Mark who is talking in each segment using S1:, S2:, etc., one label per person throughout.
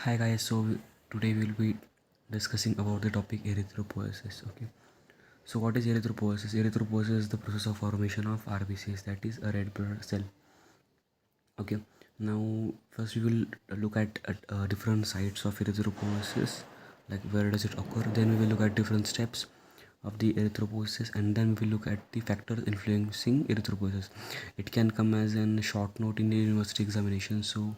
S1: Hi guys, today we'll be discussing about the topic erythropoiesis. Okay, so what is erythropoiesis? Erythropoiesis is the process of formation of RBCs, that is a red blood cell. Okay, now first we will look at different sites of erythropoiesis, like where does it occur. Then we will look at different steps of the erythropoiesis, and then we will look at the factors influencing erythropoiesis. It can come as a short note in the university examination, so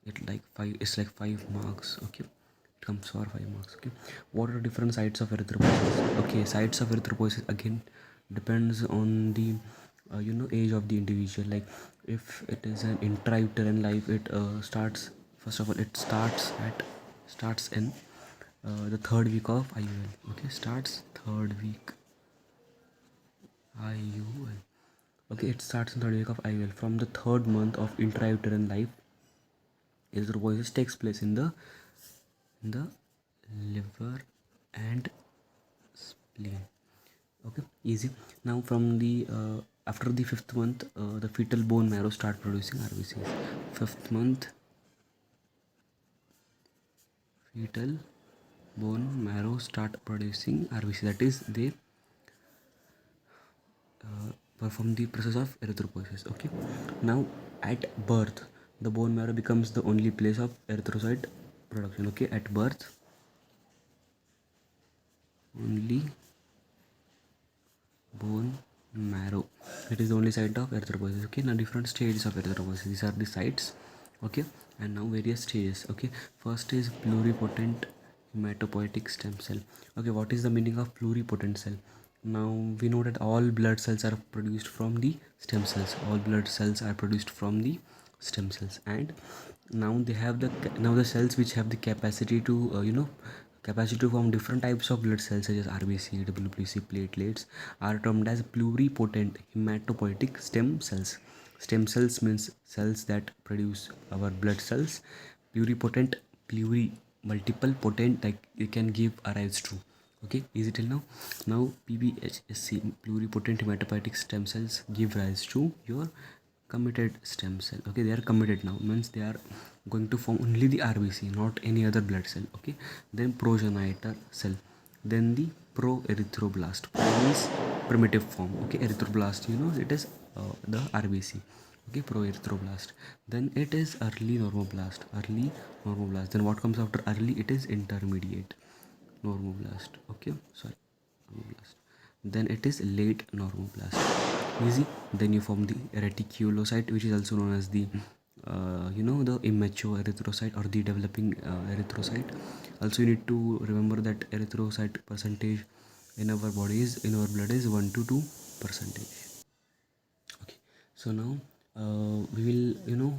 S1: it's like 5 marks. Okay, it comes for 5 marks. Okay, what are different sites of erythropoiesis? Okay, sites of erythropoiesis again depends on the age of the individual. Like if it is an intrauterine life, it starts, first of all, it starts in the third week of IUL. Okay, starts third week IUL. Okay, it starts in third week of IUL. From the third month of intrauterine life, erythropoiesis takes place in the liver and spleen. Okay, easy. Now from the after the fifth month, the fetal bone marrow start producing RBCs. Fifth month, fetal bone marrow start producing RBC, that is they perform the process of erythropoiesis. Okay, now at birth the bone marrow becomes the only place of erythrocyte production. Okay, at birth only bone marrow, it is the only site of erythropoiesis. Okay, now different stages of erythropoiesis, these are the sites. Okay, and now various stages. Okay, first is pluripotent hematopoietic stem cell. Okay, what is the meaning of pluripotent cell? Now we know that all blood cells are produced from the stem cells. All blood cells are produced from the stem cells, and now they have the cells which have the capacity to capacity to form different types of blood cells such as RBC, WBC, platelets are termed as pluripotent hematopoietic stem cells. Stem cells means cells that produce our blood cells. Pluripotent, multiple potent, like it can give rise to. Okay, easy till now. Now PBHSC, pluripotent hematopoietic stem cells, give rise to your committed stem cell. Okay, they are committed now, means they are going to form only the RBC, not any other blood cell. Okay, then progenitor cell, then the pro-erythroblast. Pro means primitive form. Okay, erythroblast, it is the RBC. Okay, pro-erythroblast. Then it is early normoblast. Then what comes after early? It is intermediate normoblast. Okay, sorry, normoblast. Then it is late normoblast. Easy. Then you form the reticulocyte, which is also known as the the immature erythrocyte or the developing erythrocyte. Also you need to remember that erythrocyte percentage in our bodies, in our blood, is 1 to 2 percentage. Okay, so now we will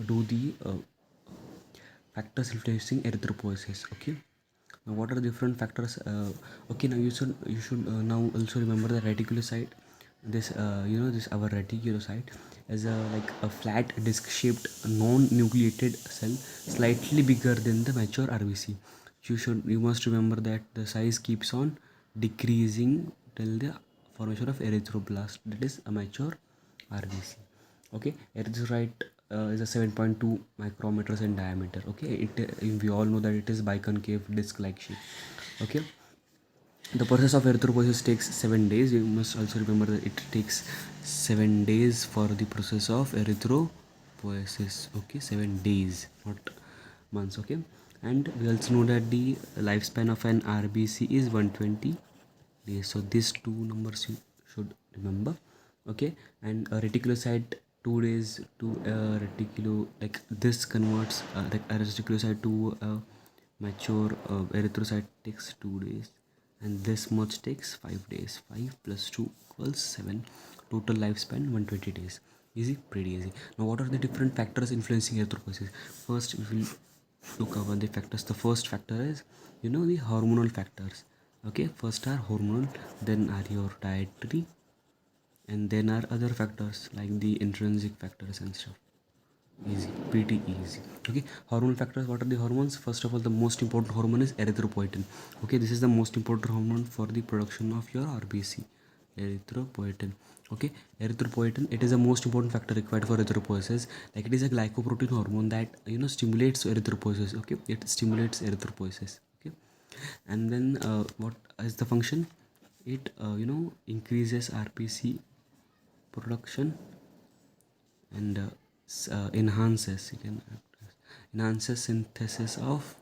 S1: do the factors influencing erythropoiesis. Okay, now what are the different factors? Okay, now you should now also remember the reticulocyte. This our reticulocyte is a flat disc shaped non-nucleated cell, slightly bigger than the mature RBC. You must remember that the size keeps on decreasing till the formation of erythroblast, that is a mature RBC. Okay, erythrocyte is a 7.2 micrometers in diameter. Okay, we all know that it is biconcave disc like shape. Okay, the process of erythropoiesis takes 7 days. You must also remember that it takes 7 days for the process of erythropoiesis. Okay, 7 days, not months. Okay, and we also know that the lifespan of an RBC is 120 days. So these two numbers you should remember. Okay, and a reticulocyte, 2 days to a reticulo, like this converts a reticulocyte to a mature erythrocyte takes 2 days, and this much takes 5 days. 5 plus 2 equals 7. Total lifespan 120 days. Easy, pretty easy. Now what are the different factors influencing erythropoiesis? First we will look over the factors. The first factor is the hormonal factors. Okay, first are hormonal, then are your dietary, and then are other factors like the intrinsic factors and stuff. Easy, pretty easy. Okay, hormonal factors. What are the hormones? First of all, the most important hormone is erythropoietin. Okay, this is the most important hormone for the production of your RBC. Erythropoietin. Okay, erythropoietin, it is the most important factor required for erythropoiesis. Like it is a glycoprotein hormone that stimulates erythropoiesis. Okay, it stimulates erythropoiesis. Okay, and then what is the function? It increases RPC production and enhances synthesis of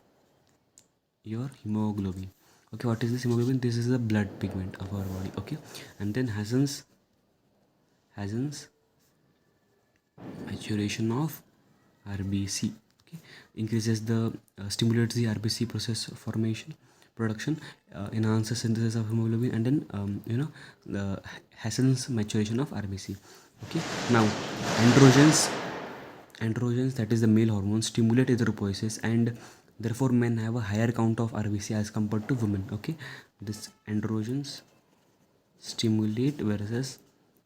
S1: your hemoglobin. Okay, what is this hemoglobin? This is the blood pigment of our body. Okay, and then Hazan's maturation of RBC. Okay, increases the stimulates the RBC process formation production, enhances synthesis of hemoglobin, and then the Hassan's maturation of RBC. Okay, now androgens, that is the male hormones, stimulate erythropoiesis, and therefore men have a higher count of RBC as compared to women. Okay, this androgens stimulate versus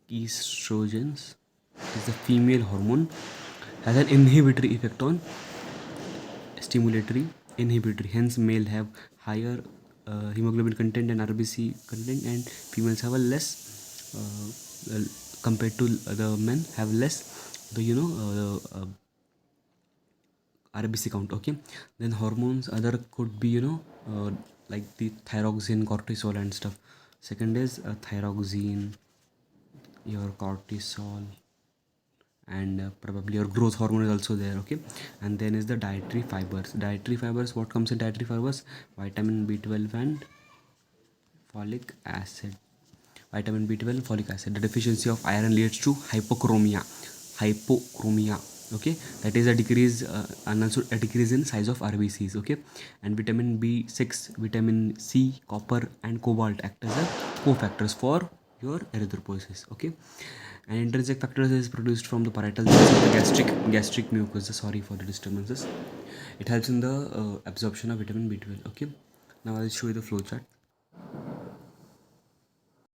S1: estrogens is the female hormone, has an inhibitory effect on stimulatory inhibitory. Hence male have higher hemoglobin content and RBC content, and females have a less compared to the men have less the RBC count. Okay, then hormones other could be like the thyroxine, cortisol and stuff. Second is thyroxine, your cortisol, and probably your growth hormone is also there. Okay, and then is the dietary fibers. What comes in dietary fibers? Vitamin B12 and folic acid. Vitamin B12, folic acid. The deficiency of iron leads to hypochromia. Okay, that is a decrease and also a decrease in size of RBCs. Okay, and vitamin B6, vitamin C, copper and cobalt act as a cofactors for your erythropoiesis. Okay, and intrinsic factors is produced from the parietal gastric mucosa. Sorry for the disturbances. It helps in the absorption of vitamin B12. Okay, now I'll show you the flow chart.